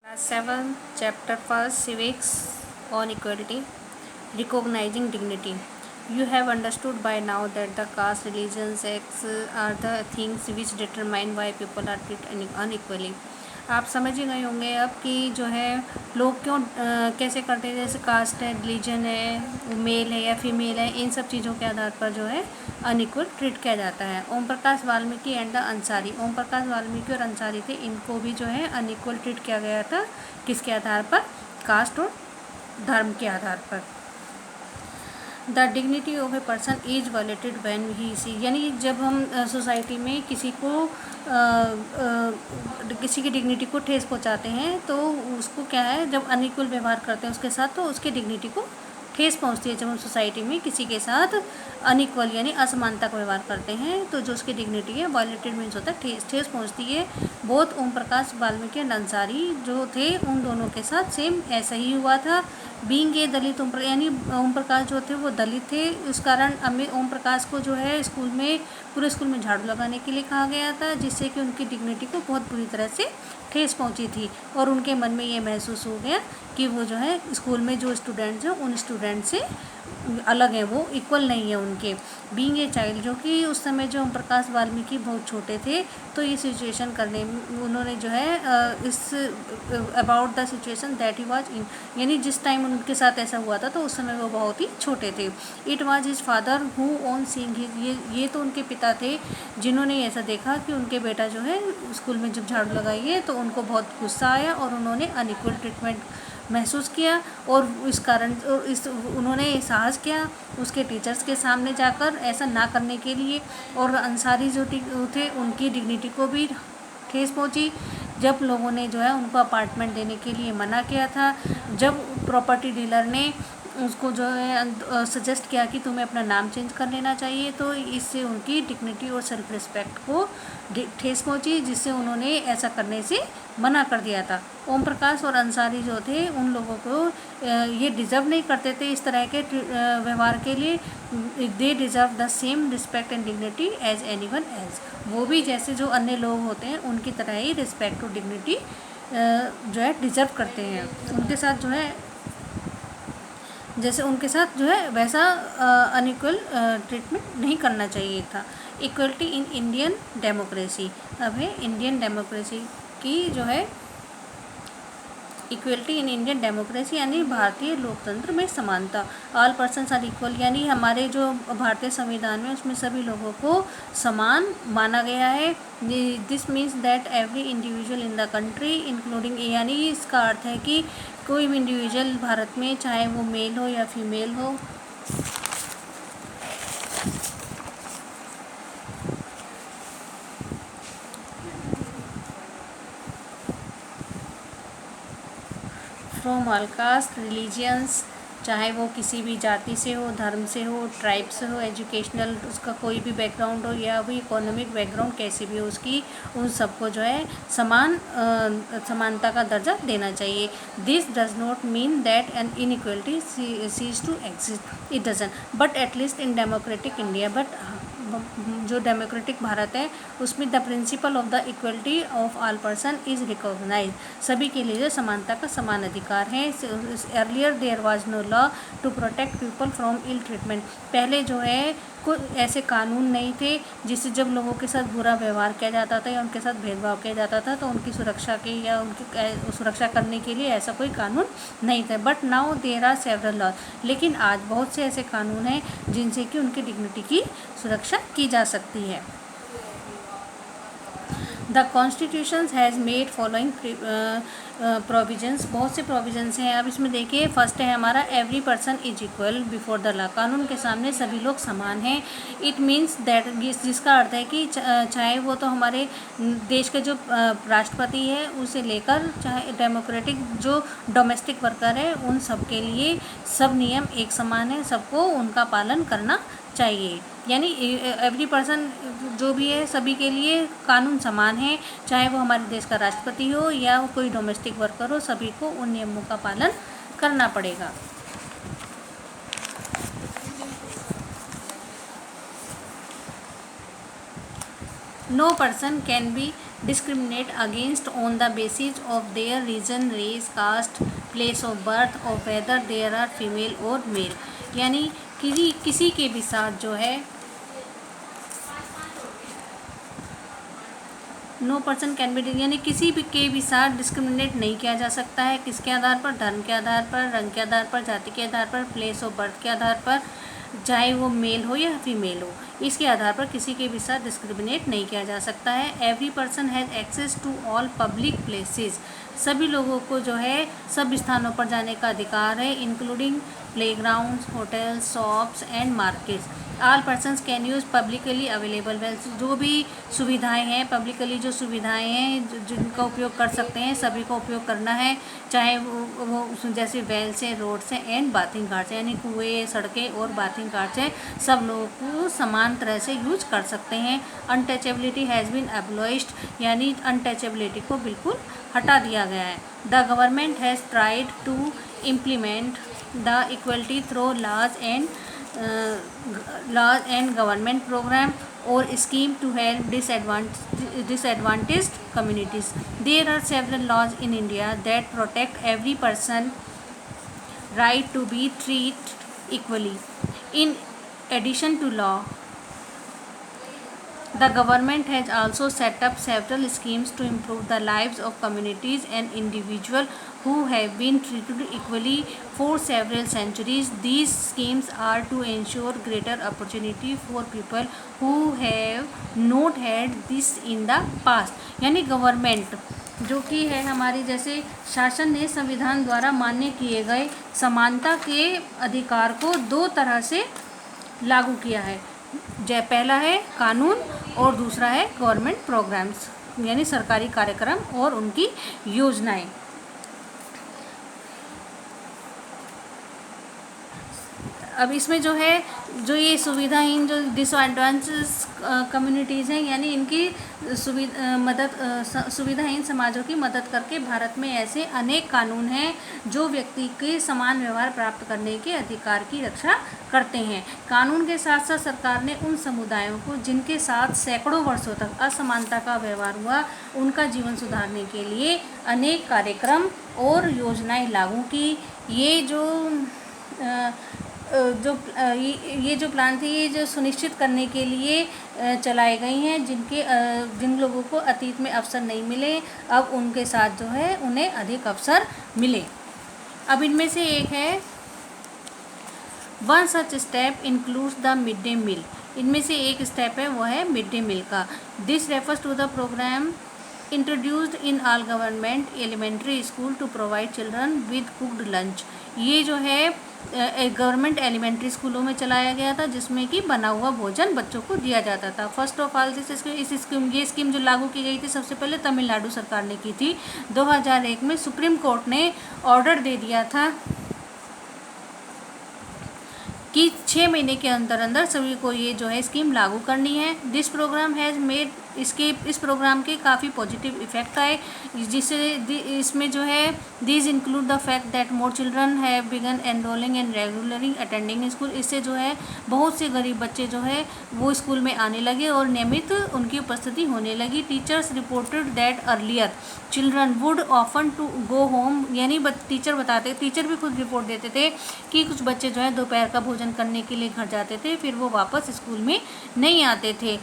7 Chapter 1 Civics on Equality. Recognizing Dignity. You have understood by now that the caste, religion, sex are the things which determine why people are treated unequally. आप समझ ही गए होंगे अब कि जो है लोग क्यों कैसे करते हैं, जैसे कास्ट है, रिलीजन है, मेल है या फीमेल है, इन सब चीज़ों के आधार पर जो है अनइक्वल ट्रीट किया जाता है। ओम प्रकाश वाल्मीकि एंड द अंसारी, ओम प्रकाश वाल्मीकि और अंसारी थे, इनको भी जो है अनइक्वल ट्रीट किया गया था। किसके आधार पर? कास्ट और धर्म के आधार पर। The dignity of a person is violated when he see, यानी जब हम सोसाइटी में किसी की डिग्निटी को ठेस पहुंचाते हैं तो उसको क्या है, जब अनइक्वल व्यवहार करते हैं उसके साथ तो उसकी डिग्निटी को ठेस पहुंचती है। जब हम सोसाइटी में किसी के साथ अनइक्वल यानी असमानता का व्यवहार करते हैं तो जो उसकी डिग्निटी है वायलेटेड मीन्स होता है ठेस पहुंचती है। बहुत ओम प्रकाश वाल्मीकि एंड अंसारी जो थे उन दोनों के साथ सेम ऐसा ही हुआ था। बीइंग ए दलित यानी ओम प्रकाश जो थे वो दलित थे, उस कारण ओम प्रकाश को जो है पूरे स्कूल में झाड़ू लगाने के लिए कहा गया था, जिससे कि उनकी डिग्निटी को बहुत बुरी तरह से ठेस पहुंची थी और उनके मन में ये महसूस हो गया कि वो जो है स्कूल में जो स्टूडेंट्स हैं उन स्टूडेंट से अलग है, वो इक्वल नहीं है उनके। बीइंग ए चाइल्ड, जो कि उस समय जो ओम प्रकाश वाल्मीकि बहुत छोटे थे, तो ये सिचुएशन करने उन्होंने जो है इस about the situation that he was in, यानी जिस टाइम उनके साथ ऐसा हुआ था तो उस समय वो बहुत ही छोटे थे। It was his father who on seeing his, ये तो उनके पिता थे जिन्होंने ऐसा देखा कि उनके बेटा जो है स्कूल में जब झाड़ू लगाई है तो उनको बहुत गुस्सा आया और उन्होंने अनइक्वल ट्रीटमेंट महसूस किया और इस कारण उन्होंने साहस किया उसके टीचर्स के सामने जाकर ऐसा ना करने के लिए। और अंसारी जो थे उनकी डिग्निटी को भी ठेस पहुंची जब लोगों ने जो है उनको अपार्टमेंट देने के लिए मना किया था, जब प्रॉपर्टी डीलर ने उसको जो है सजेस्ट किया कि तुम्हें अपना नाम चेंज कर लेना चाहिए, तो इससे उनकी डिग्निटी और सेल्फ रिस्पेक्ट को ठेस पहुंची, जिससे उन्होंने ऐसा करने से मना कर दिया था। ओम प्रकाश और अंसारी जो थे उन लोगों को ये डिज़र्व नहीं करते थे इस तरह के व्यवहार के लिए। They deserve the same respect and dignity as anyone else, वो भी जैसे जो अन्य लोग होते हैं उनकी तरह ही रिस्पेक्ट और डिग्निटी जो है डिज़र्व करते हैं। उनके साथ जो है जैसे उनके साथ जो है वैसा अनइक्वल ट्रीटमेंट नहीं करना चाहिए था। इक्वलिटी इन इंडियन डेमोक्रेसी, अब है इंडियन डेमोक्रेसी की जो है इक्वलिटी इन इंडियन डेमोक्रेसी यानी भारतीय लोकतंत्र में समानता। ऑल पर्सन्स आर इक्वल, यानी हमारे जो भारतीय संविधान में उसमें सभी लोगों को समान माना गया है। This means that every individual in the country including, यानी इसका अर्थ है कि कोई भी इंडिविजुअल भारत में चाहे वो मेल हो या फीमेल हो, फ्रॉम ऑल कास्ट रिलीजियंस, चाहे वो किसी भी जाति से हो, धर्म से हो, ट्राइब से हो, एजुकेशनल उसका कोई भी बैकग्राउंड हो या भी इकोनॉमिक बैकग्राउंड कैसी भी हो उसकी, उन सबको जो है समानता का दर्जा देना चाहिए। This does not mean that an inequality cease to exist, it doesn't, but at least in democratic India, but जो डेमोक्रेटिक भारत है उसमें the principle of the equality of all person is recognise, सभी के लिए जो समानता का समान अधिकार है। Earlier there was no law to protect people from ill treatment, पहले जो है कोई ऐसे कानून नहीं थे जिससे जब लोगों के साथ बुरा व्यवहार किया जाता था या उनके साथ भेदभाव किया जाता था तो उनकी सुरक्षा के या उनकी सुरक्षा करने के लिए ऐसा कोई कानून नहीं था। But now there are several law, लेकिन आज बहुत से ऐसे कानून हैं जिनसे कि उनकी डिग्निटी की सुरक्षा की जा सकती है। The constitution has made following provisions, बहुत से प्रोविजंस हैं। अब इसमें देखिए फर्स्ट है हमारा every person is equal before the law, कानून के सामने सभी लोग समान हैं। इट मीन्स दैट, जिसका अर्थ है कि चाहे वो तो हमारे देश के जो राष्ट्रपति है उसे लेकर चाहे डेमोक्रेटिक जो डोमेस्टिक वर्कर है उन सब के लिए सब नियम एक समान है, सबको उनका पालन करना चाहिए। यानी एवरी पर्सन जो भी है सभी के लिए कानून समान है, चाहे वो हमारे देश का राष्ट्रपति हो या कोई डोमेस्टिक वर्कर हो, सभी को उन नियमों का पालन करना पड़ेगा। No person can be discriminate against on the basis of their region, race, caste, place of birth or whether they are female or male। यानी किसी के भी साथ जो है नो पर्सन कैन बी, यानी किसी भी के भी साथ डिस्क्रिमिनेट नहीं किया जा सकता है। किसके आधार पर? धर्म के आधार पर, रंग के आधार पर, जाति के आधार पर, प्लेस ऑफ बर्थ के आधार पर, चाहे वो मेल हो या फीमेल हो, इसके आधार पर किसी के भी साथ डिस्क्रिमिनेट नहीं किया जा सकता है। Every person has access to all public places, सभी लोगों को जो है सब स्थानों पर जाने का अधिकार है, including playgrounds, hotels, shops and markets. All persons can use publicly available wells, जो भी सुविधाएं हैं पब्लिकली, जो सुविधाएं हैं जिनका उपयोग कर सकते हैं सभी को उपयोग करना है, चाहे वो जैसे वेल्स हैं, रोड्स हैं एंड बाथिंग घाट्स, यानी कुएँ, सड़कें और बाथिंग घाट्स हैं, सब लोगों को समान तरह से यूज कर सकते हैं। अनटचेबिलिटी हैज़ बीन एब्लिश्ड, यानी अनटचेबिलिटी को बिल्कुल हटा दिया गया है। The government has tried to implement the equality through laws and government program or scheme to help disadvantaged communities. There are several laws in India that protect every person right to be treated equally. In addition to law, the government has also set up several schemes to improve the lives of communities and individuals who have been treated equally for several centuries. These schemes are to ensure greater opportunity for people who have not had this in the past। यानी government जो कि है हमारी, जैसे शासन ने संविधान द्वारा मान्य किए गए समानता के अधिकार को दो तरह से लागू किया है। पहला है कानून और दूसरा है गवर्नमेंट प्रोग्राम्स, यानी सरकारी कार्यक्रम और उनकी योजनाएं। अब इसमें जो है जो ये सुविधाहीन जो डिसएडवांटेज कम्युनिटीज़ हैं, यानी इनकी सुविधाहीन समाजों की मदद करके भारत में ऐसे अनेक कानून हैं जो व्यक्ति के समान व्यवहार प्राप्त करने के अधिकार की रक्षा करते हैं। कानून के साथ साथ सरकार ने उन समुदायों को जिनके साथ सैकड़ों वर्षों तक असमानता का व्यवहार हुआ, उनका जीवन सुधारने के लिए अनेक कार्यक्रम और योजनाएं लागू की। ये जो प्लान थी, ये जो सुनिश्चित करने के लिए चलाई गई हैं, जिन लोगों को अतीत में अवसर नहीं मिले, अब उनके साथ जो है उन्हें अधिक अवसर मिले। अब इनमें से एक है one such step includes the mid day meal. इनमें से एक स्टेप है वो है मिड डे मील का। This refers to the programme introduced in all government elementary school to provide children with cooked lunch. ये जो है गवर्नमेंट एलिमेंट्री स्कूलों में चलाया गया था, जिसमें कि बना हुआ भोजन बच्चों को दिया जाता था। फर्स्ट ऑफ ऑल ये स्कीम जो लागू की गई थी सबसे पहले तमिलनाडु सरकार ने की थी। 2001 में सुप्रीम कोर्ट ने ऑर्डर दे दिया था कि 6 महीने के अंदर अंदर सभी को ये जो है स्कीम लागू करनी है। दिस प्रोग्राम हैज़ मेड, इस प्रोग्राम के काफ़ी पॉजिटिव इफेक्ट आए, जिससे इसमें जो है these include the fact that more children have begun enrolling and regularly attending school. इससे जो है बहुत से गरीब बच्चे जो है वो स्कूल में आने लगे और नियमित उनकी उपस्थिति होने लगी। Teachers reported that earlier children would often to go home, यानी टीचर भी खुद रिपोर्ट देते थे कि कुछ बच्चे जो है दोपहर का भोजन करने के लिए घर जाते थे, फिर वो वापस स्कूल में नहीं आते थे।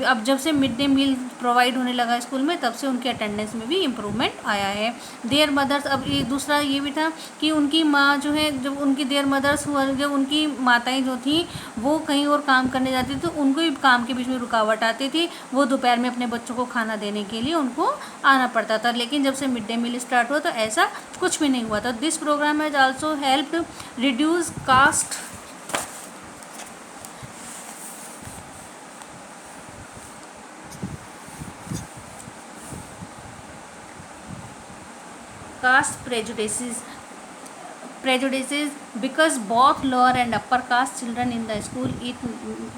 अब जब से मिड डे मील प्रोवाइड होने लगा स्कूल में, तब से उनके अटेंडेंस में भी इम्प्रूवमेंट आया है। देयर मदर्स, अब ये दूसरा ये भी था कि उनकी माँ जो है, जब उनकी देयर मदर्स हुआ, जब उनकी माताएं जो थी वो कहीं और काम करने जाती थी तो उनको भी काम के बीच में रुकावट आती थी, वो दोपहर में अपने बच्चों को खाना देने के लिए उनको आना पड़ता था। लेकिन जब से मिड डे मील स्टार्ट हुआ तो ऐसा कुछ भी नहीं हुआ था। This programme has also helped reduce caste prejudices because both lower and upper caste children in the school eat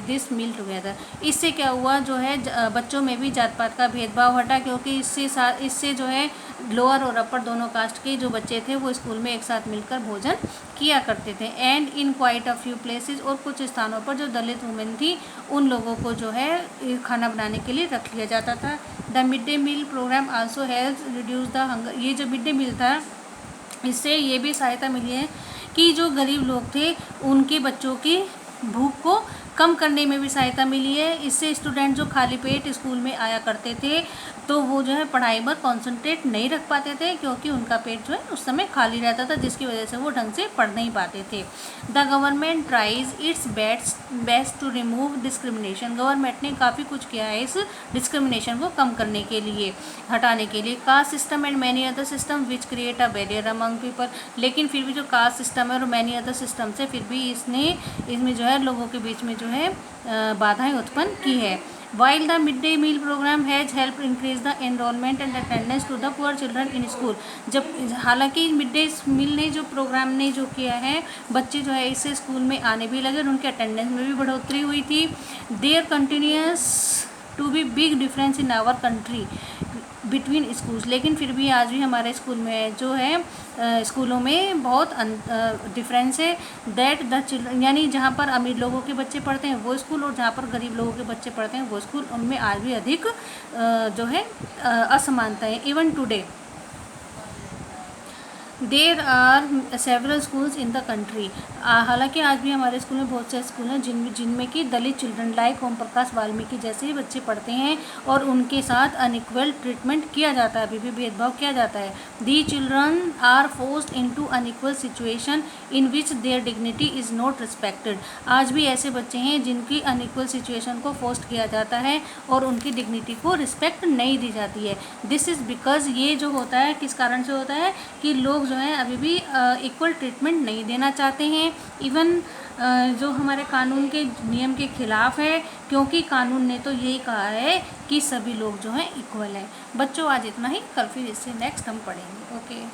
this meal together। इससे क्या हुआ, जो है बच्चों में भी जात पात का भेदभाव हटा, क्योंकि इससे जो है लोअर और अपर दोनों कास्ट के जो बच्चे थे वो स्कूल में एक साथ मिलकर भोजन किया करते थे। And in quite a few places, और कुछ स्थानों पर जो दलित वुमेन थी उन लोगों को जो है खाना बनाने के लिए रख लिया जाता था। The mid day meal programme also helps reduce the hunger. ये जो मिड डे मील था इससे ये भी सहायता मिली है कि जो गरीब लोग थे उनके बच्चों की भूख को कम करने में भी सहायता मिली है। इससे स्टूडेंट जो खाली पेट स्कूल में आया करते थे तो वो जो है पढ़ाई पर कॉन्सेंट्रेट नहीं रख पाते थे, क्योंकि उनका पेट जो है उस समय खाली रहता था, जिसकी वजह से वो ढंग से पढ़ नहीं पाते थे। The government tries its best to remove discrimination. Government ने काफ़ी कुछ किया है इस डिस्क्रिमिनेशन को कम करने के लिए, हटाने के लिए। Caste system and many other system which create a barrier among people. लेकिन फिर भी जो कास्ट सिस्टम है और मैनी अदर सिस्टम से फिर भी इसमें जो है लोगों के बीच में जो है बाधाएं उत्पन्न की है। While the midday meal program has helped increase the enrollment and attendance to the poor children in school। जब हालांकि मिड डे मील ने जो प्रोग्राम ने जो किया है, बच्चे जो है इससे स्कूल में आने भी लगे और उनके अटेंडेंस में भी बढ़ोतरी हुई थी। There continues to be big difference in our country between schools. लेकिन फिर भी आज भी हमारे स्कूल में जो है स्कूलों में बहुत डिफरेंस है। दैट द चिल्ड्रन, यानी जहाँ पर अमीर लोगों के बच्चे पढ़ते हैं वो स्कूल और जहाँ पर गरीब लोगों के बच्चे पढ़ते हैं वो स्कूल, उनमें आज भी अधिक जो है असमानता है। Even today there are several schools in the country. हालांकि आज भी हमारे स्कूल में बहुत से स्कूल हैं जिनमें कि दलित चिल्ड्रन लाइक ओम प्रकाश वाल्मीकि जैसे ही बच्चे पढ़ते हैं और उनके साथ अनइक्वल ट्रीटमेंट किया जाता है, अभी भी भेदभाव किया जाता है। The children are forced into unequal situation in which their dignity is not respected. आज भी ऐसे बच्चे हैं जिनकी अनइक्वल सिचुएशन को फोर्स्ड किया जाता है और उनकी डिग्निटी को रिस्पेक्ट नहीं दी जाती है। दिस इज़ बिकॉज, ये जो होता है किस कारण से होता है कि लोग जो है अभी भी इक्वल ट्रीटमेंट नहीं देना चाहते हैं। इवन जो हमारे कानून के नियम के खिलाफ है, क्योंकि कानून ने तो यही कहा है कि सभी लोग जो हैं इक्वल हैं। बच्चों आज इतना ही, कल फिर इससे नेक्स्ट हम पढ़ेंगे। ओके।